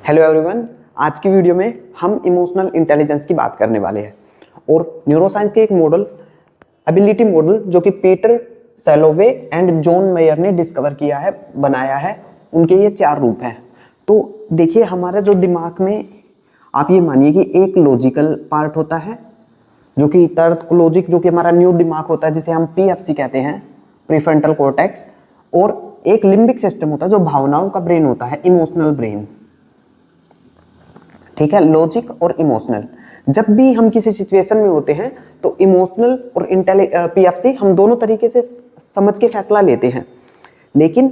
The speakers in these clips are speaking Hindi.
Hello everyone. आज की वीडियो में हम इमोशनल इंटेलिजेंस की बात करने वाले हैं और न्यूरोसाइंस के एक मॉडल एबिलिटी मॉडल जो कि पीटर सैलोवे एंड जॉन मेयर ने डिस्कवर किया है, बनाया है। उनके ये 4 रूप हैं। तो देखिए, हमारे जो दिमाग में आप ये मानिए कि एक लॉजिकल पार्ट होता है जो कि तर्क लॉजिक, जो कि हमारा न्यू दिमाग होता है जिसे हम पीएफसी कहते हैं, प्रीफ्रंटल कॉर्टेक्स। और एक लिम्बिक सिस्टम होता है जो भावनाओं का ब्रेन होता है, इमोशनल ब्रेन। ठीक है, लॉजिक और इमोशनल। जब भी हम किसी सिचुएशन में होते हैं तो इमोशनल और पीएफसी हम दोनों तरीके से समझ के फैसला लेते हैं। लेकिन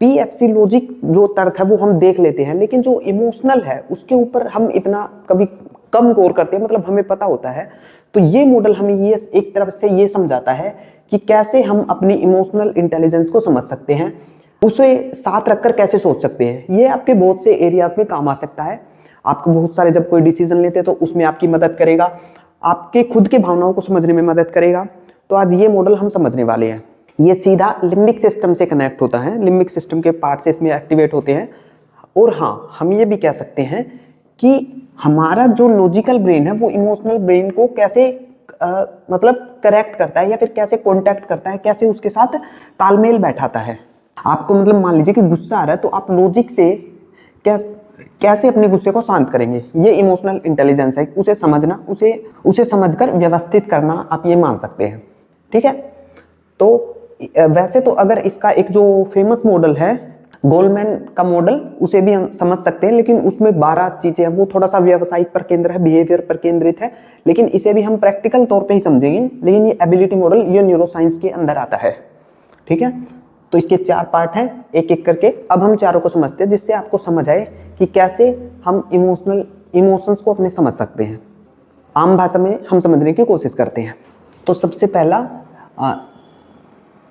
पीएफसी लॉजिक जो तर्क है वो हम देख लेते हैं, लेकिन जो इमोशनल है उसके ऊपर हम इतना कभी कम गौर करते हैं, मतलब हमें पता होता है। तो ये मॉडल हमें ये एक तरफ से ये समझाता है कि कैसे हम अपनी इमोशनल इंटेलिजेंस को समझ सकते हैं, उसे साथ रखकर कैसे सोच सकते हैं। ये आपके बहुत से एरियाज में काम आ सकता है। आपको बहुत सारे जब कोई डिसीजन लेते हैं तो उसमें आपकी मदद करेगा, आपके खुद की भावनाओं को समझने में मदद करेगा। तो आज ये मॉडल हम समझने वाले हैं। ये सीधा लिम्बिक सिस्टम से कनेक्ट होता है, लिम्बिक सिस्टम के पार्ट से इसमें एक्टिवेट होते हैं। और हाँ, हम ये भी कह सकते हैं कि हमारा जो लॉजिकल ब्रेन है वो इमोशनल ब्रेन को कैसे मतलब करेक्ट करता है या फिर कैसे कॉन्टैक्ट करता है, कैसे उसके साथ तालमेल बैठाता है। आपको मतलब मान लीजिए कि गुस्सा आ रहा है तो आप लॉजिक से कैसे अपने गुस्से को शांत करेंगे, ये इमोशनल इंटेलिजेंस है। उसे समझना, उसे समझकर व्यवस्थित करना, आप ये मान सकते हैं। ठीक है। तो वैसे तो अगर इसका एक जो फेमस मॉडल है गोलमैन का मॉडल, उसे भी हम समझ सकते हैं, लेकिन उसमें 12 चीजें हैं। वो थोड़ा सा व्यवसायिक पर केंद्र है, बिहेवियर पर केंद्रित है, लेकिन इसे भी हम प्रैक्टिकल तौर पे ही समझेंगे। लेकिन ये एबिलिटी मॉडल ये न्यूरोसाइंस के अंदर आता है। ठीक है। तो इसके 4 पार्ट हैं, एक एक करके अब हम चारों को समझते हैं, जिससे आपको समझ आए कि कैसे हम इमोशंस को अपने समझ सकते हैं। आम भाषा में हम समझने की कोशिश करते हैं। तो सबसे पहला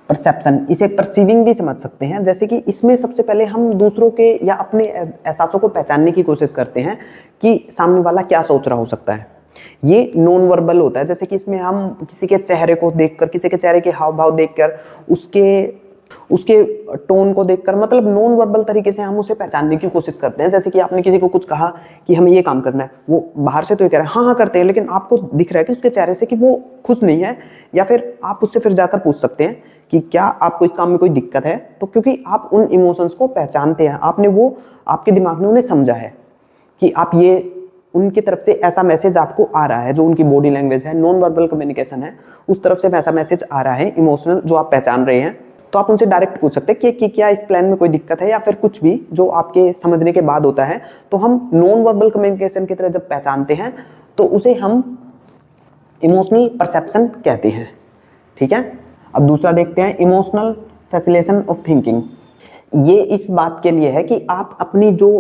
परसेप्शन, इसे परसीविंग भी समझ सकते हैं। जैसे कि इसमें सबसे पहले हम दूसरों के या अपने एहसासों को पहचानने की कोशिश करते हैं कि सामने वाला क्या सोच रहा हो सकता है। ये नॉन वर्बल होता है। जैसे कि इसमें हम किसी के चेहरे को देखकर, किसी के चेहरे के हाव भाव देखकर, उसके टोन को देखकर, मतलब नॉन वर्बल तरीके से हम उसे पहचानने की कोशिश करते हैं। जैसे कि आपने किसी को कुछ कहा कि हमें ये काम करना है, वो बाहर से तो ये कह रहा है हाँ हाँ करते हैं, लेकिन आपको दिख रहा है कि उसके चेहरे से कि वो खुश नहीं है। या फिर आप उससे फिर जाकर पूछ सकते हैं कि क्या आपको इस काम में कोई दिक्कत है। तो क्योंकि आप उन इमोशंस को पहचानते हैं, आपने वो, आपके दिमाग ने उन्हें समझा है कि आप ये उनकी तरफ से ऐसा मैसेज आपको आ रहा है, जो उनकी बॉडी लैंग्वेज है, नॉन वर्बल कम्युनिकेशन है, उस तरफ से वैसा मैसेज आ रहा है इमोशनल, जो आप पहचान रहे हैं। तो आप उनसे डायरेक्ट पूछ सकते हैं कि क्या इस प्लान में कोई दिक्कत है, या फिर कुछ भी जो आपके समझने के बाद होता है। तो हम नॉन वर्बल कम्युनिकेशन की तरह जब पहचानते हैं तो उसे हम इमोशनल परसेप्शन कहते हैं। ठीक है। अब दूसरा देखते हैं, इमोशनल फैसिलेशन ऑफ थिंकिंग। ये इस बात के लिए है कि आप अपनी जो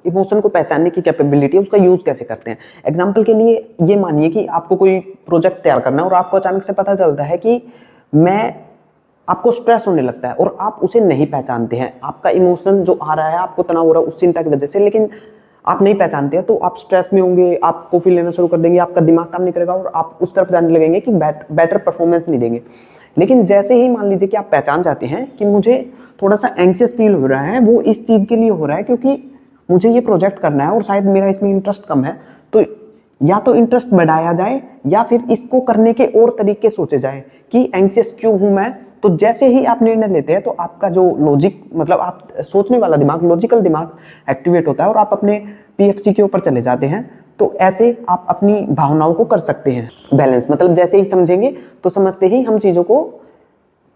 इमोशन को पहचानने की कैपेबिलिटी है उसका यूज कैसे करते हैं। एग्जाम्पल के लिए ये मानिए कि आपको कोई प्रोजेक्ट तैयार करना है और आपको अचानक से पता चलता है कि आपको स्ट्रेस होने लगता है और आप उसे नहीं पहचानते हैं। आपका इमोशन जो आ रहा है, आपको तनाव हो रहा है उस चिंता की वजह से, लेकिन आप नहीं पहचानते हैं, तो आप स्ट्रेस में होंगे, आप कॉफी लेना शुरू कर देंगे, आपका दिमाग काम नहीं करेगा और आप उस तरफ जाने लगेंगे कि बेटर परफॉर्मेंस नहीं देंगे। लेकिन जैसे ही मान लीजिए कि आप पहचान जाते हैं कि मुझे थोड़ा सा एंग्शियस फील हो रहा है, वो इस चीज़ के लिए हो रहा है क्योंकि मुझे ये प्रोजेक्ट करना है और शायद मेरा इसमें इंटरेस्ट कम है, तो या तो इंटरेस्ट बढ़ाया जाए या फिर इसको करने के और तरीके सोचे जाए कि एंग्शियस क्यों हूं मैं। तो जैसे ही आप निर्णय लेते हैं तो आपका जो लॉजिक, मतलब आप सोचने वाला दिमाग, लॉजिकल दिमाग एक्टिवेट होता है और आप अपने पीएफसी के ऊपर चले जाते हैं। तो ऐसे आप अपनी भावनाओं को कर सकते हैं बैलेंस। मतलब जैसे ही समझेंगे तो समझते ही हम चीज़ों को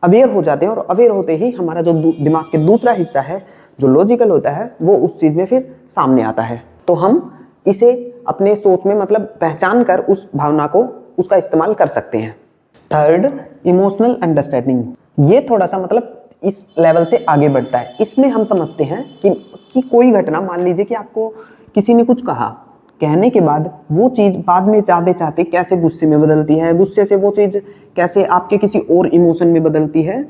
अवेयर हो जाते हैं और अवेयर होते ही हमारा जो दिमाग के दूसरा हिस्सा है जो लॉजिकल होता है वो उस चीज़ में फिर सामने आता है। तो हम इसे अपने सोच में मतलब पहचान कर उस भावना को, उसका इस्तेमाल कर सकते हैं। Third, emotional understanding. ये थोड़ा सा मतलब इस लेवल से आगे बढ़ता है। इसमें हम समझते हैं कि कोई घटना, मान लीजिए कि आपको किसी ने कुछ कहा, कहने के बाद वो चीज़ बाद में चाहते चाहते कैसे गुस्से में बदलती है, गुस्से से वो चीज़ कैसे आपके किसी और इमोशन में बदलती है।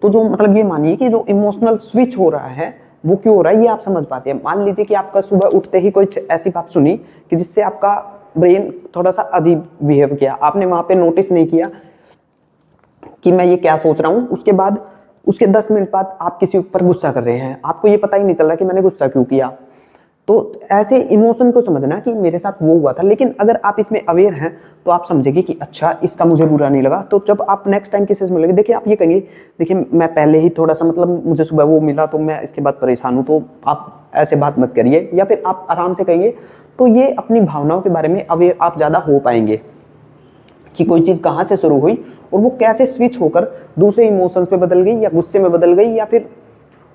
तो जो मतलब ये मानिए कि जो इमोशनल स्विच हो रहा है वो क्यों हो रहा है, ये आप समझ पाते हैं। मान लीजिए कि आपका सुबह उठते ही कोई ऐसी बात सुनी कि जिससे आपका ब्रेन थोड़ा सा अजीब बिहेव किया, आपने वहाँ पे नोटिस नहीं किया कि मैं ये क्या सोच रहा हूँ। उसके बाद उसके 10 मिनट बाद आप किसी ऊपर गुस्सा कर रहे हैं, आपको ये पता ही नहीं चल रहा कि मैंने गुस्सा क्यों किया। तो ऐसे इमोशन को समझना कि मेरे साथ वो हुआ था, लेकिन अगर आप इसमें अवेयर हैं तो आप समझेंगे कि अच्छा इसका मुझे बुरा नहीं लगा। तो जब आप नेक्स्ट टाइम किसी से मिलेंगे, देखिए आप ये कहेंगे देखिए मैं पहले ही थोड़ा सा मतलब मुझे सुबह वो मिला तो मैं इसके बाद परेशान हूँ, तो आप ऐसे बात मत करिए, या फिर आप आराम से कहेंगे। तो ये अपनी भावनाओं के बारे में अवेयर आप ज़्यादा हो पाएंगे कि कोई चीज़ कहाँ से शुरू हुई और वो कैसे स्विच होकर दूसरे इमोशंस पे बदल गई, या गुस्से में बदल गई, या फिर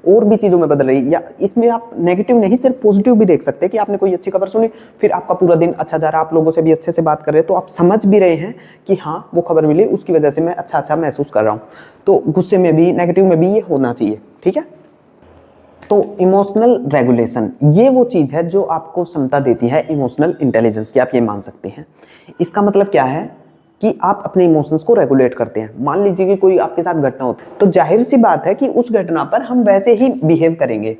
और भी चीज़ों में बदल रही। या इसमें आप नेगेटिव नहीं सिर्फ पॉजिटिव भी देख सकते हैं कि आपने कोई अच्छी खबर सुनी, फिर आपका पूरा दिन अच्छा जा रहा है, आप लोगों से भी अच्छे से बात कर रहे हैं, तो आप समझ भी रहे हैं कि हाँ वो खबर मिली, उसकी वजह से मैं अच्छा महसूस कर रहा हूँ। तो गुस्से में भी, नेगेटिव में भी ये होना चाहिए, ठीक है। तो इमोशनल रेगुलेशन ये वो चीज़ है जो आपको क्षमता देती है इमोशनल इंटेलिजेंस की, आप ये मान सकते हैं। इसका मतलब क्या है कि आप अपने इमोशंस को रेगुलेट करते हैं। मान लीजिए कि कोई आपके साथ घटना होती है, तो जाहिर सी बात है कि उस घटना पर हम वैसे ही बिहेव करेंगे।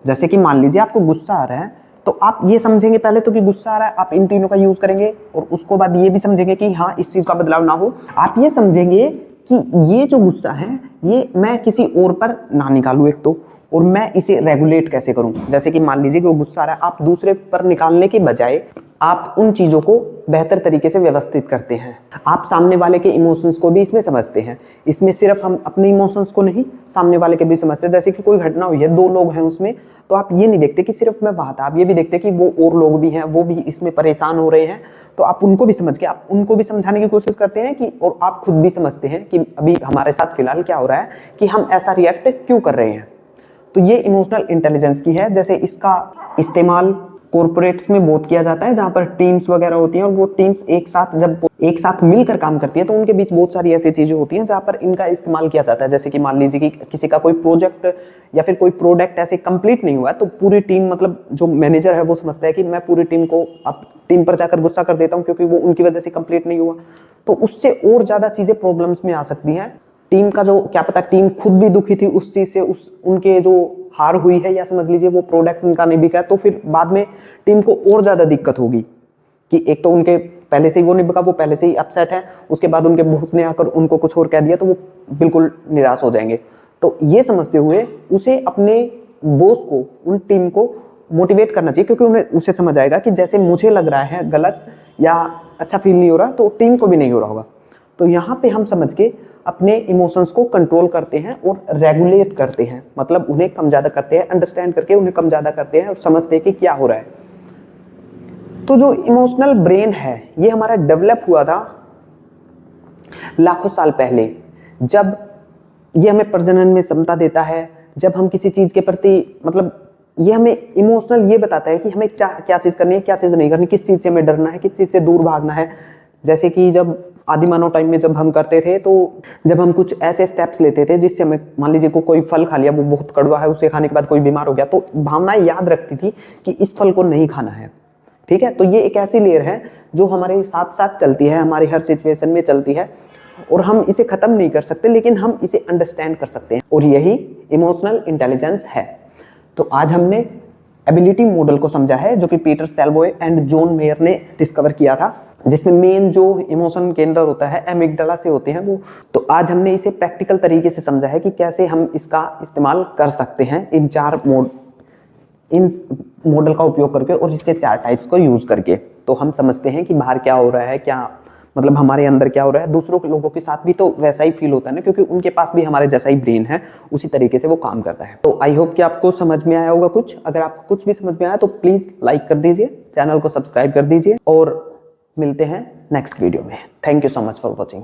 जैसे कि मान लीजिए आपको गुस्सा आ रहा है, तो आप ये समझेंगे पहले तो कि गुस्सा आ रहा है, आप इन तीनों का यूज करेंगे, और उसको बाद ये भी समझेंगे कि हाँ इस चीज का बदलाव ना हो। आप ये समझेंगे कि ये जो गुस्सा है ये मैं किसी और पर ना निकालूं एक तो, और मैं इसे रेगुलेट कैसे करूं। जैसे कि मान लीजिए कि वो गुस्सा आ रहा है, आप दूसरे पर निकालने के बजाय आप उन चीजों को बेहतर तरीके से व्यवस्थित करते हैं। आप सामने वाले के इमोशंस को भी इसमें समझते हैं। इसमें सिर्फ हम अपने इमोशंस को नहीं, सामने वाले के भी समझते हैं। जैसे कि कोई घटना हुई है, दो लोग हैं उसमें, तो आप ये नहीं देखते कि सिर्फ मैं वहां था, आप ये भी देखते कि वो और लोग भी हैं, वो भी इसमें परेशान हो रहे हैं। तो आप उनको भी समझ के आप उनको भी समझाने की कोशिश करते हैं कि, और आप खुद भी समझते हैं कि अभी हमारे साथ फिलहाल क्या हो रहा है, कि हम ऐसा रिएक्ट क्यों कर रहे हैं। तो ये इमोशनल इंटेलिजेंस की है। जैसे इसका इस्तेमाल कॉर्पोरेट्स में बहुत किया जाता है, जहां पर टीम्स वगैरह होती हैं, और वो टीम्स एक साथ मिलकर काम करती है, तो उनके बीच बहुत सारी ऐसी चीजें होती हैं जहां पर इनका इस्तेमाल किया जाता है। जैसे कि मान लीजिए कि किसी का कोई प्रोजेक्ट या फिर कोई प्रोडक्ट ऐसे कंप्लीट नहीं हुआ है, तो पूरी टीम, मतलब जो मैनेजर है वो समझता है कि मैं पूरी टीम को अब टीम पर जाकर गुस्सा कर देता हूँ क्योंकि वो उनकी वजह से कंप्लीट नहीं हुआ। तो उससे और ज्यादा चीजें प्रॉब्लम्स में आ सकती हैं। टीम का जो, क्या पता टीम खुद भी दुखी थी उस चीज से, उनके जो हार हुई है, या समझ लीजिए वो प्रोडक्ट उनका नहीं बिका, तो फिर बाद में टीम को और ज्यादा दिक्कत होगी कि एक तो उनके पहले से ही वो नहीं बिका, वो पहले से ही अपसेट है, उसके बाद उनके बॉस ने आकर उनको कुछ और कह दिया तो वो बिल्कुल निराश हो जाएंगे। तो ये समझते हुए उसे अपने बॉस को, उन टीम को मोटिवेट करना चाहिए, क्योंकि उन्हें उसे समझ आएगा कि जैसे मुझे लग रहा है गलत या अच्छा फील नहीं हो रहा, तो टीम को भी नहीं हो रहा होगा। तो यहाँ पे हम समझ के अपने इमोशंस को कंट्रोल करते हैं और रेगुलेट करते हैं, मतलब उन्हें कम ज्यादा करते हैं, अंडरस्टैंड करके उन्हें कम ज्यादा करते हैं और समझते हैं कि क्या हो रहा है। तो जो इमोशनल ब्रेन है ये हमारा डेवलप हुआ था लाखों साल पहले, जब ये हमें प्रजनन में क्षमता देता है। जब हम किसी चीज के प्रति, मतलब ये हमें इमोशनल ये बताता है कि हमें क्या चीज करनी है, क्या चीज नहीं करनी, किस चीज से हमें डरना है, किस चीज से दूर भागना है। जैसे कि जब आदि मानव टाइम में जब हम करते थे, तो जब हम कुछ ऐसे स्टेप्स लेते थे जिससे हमें, मान लीजिए कोई फल खा लिया, वो बहुत कड़वा है, उसे खाने के बाद कोई बीमार हो गया, तो भावनाएं याद रखती थी कि इस फल को नहीं खाना है, ठीक है। तो ये एक ऐसी लेयर है जो हमारे साथ साथ चलती है, हमारी हर सिचुएशन में चलती है, और हम इसे खत्म नहीं कर सकते, लेकिन हम इसे अंडरस्टैंड कर सकते हैं, और यही इमोशनल इंटेलिजेंस है। तो आज हमने एबिलिटी मॉडल को समझा है, जो कि पीटर सैलवॉय एंड जॉन मेयर ने डिस्कवर किया था, जिसमें मेन जो इमोशन केंद्र होता है एमिगडाला से होते हैं वो। तो आज हमने इसे प्रैक्टिकल तरीके से समझा है कि कैसे हम इसका इस्तेमाल कर सकते हैं इन मॉडल का उपयोग करके, और इसके 4 टाइप्स को यूज करके। तो हम समझते हैं कि बाहर क्या हो रहा है, क्या मतलब हमारे अंदर क्या हो रहा है, दूसरों के लोगों के साथ भी तो वैसा ही फील होता है ना, क्योंकि उनके पास भी हमारे जैसा ही ब्रेन है, उसी तरीके से वो काम करता है। तो आई होप कि आपको समझ में आया होगा कुछ। अगर आपको कुछ भी समझ में आया तो प्लीज लाइक कर दीजिए, चैनल को सब्सक्राइब कर दीजिए, और मिलते हैं नेक्स्ट वीडियो में। Thank you so much for watching.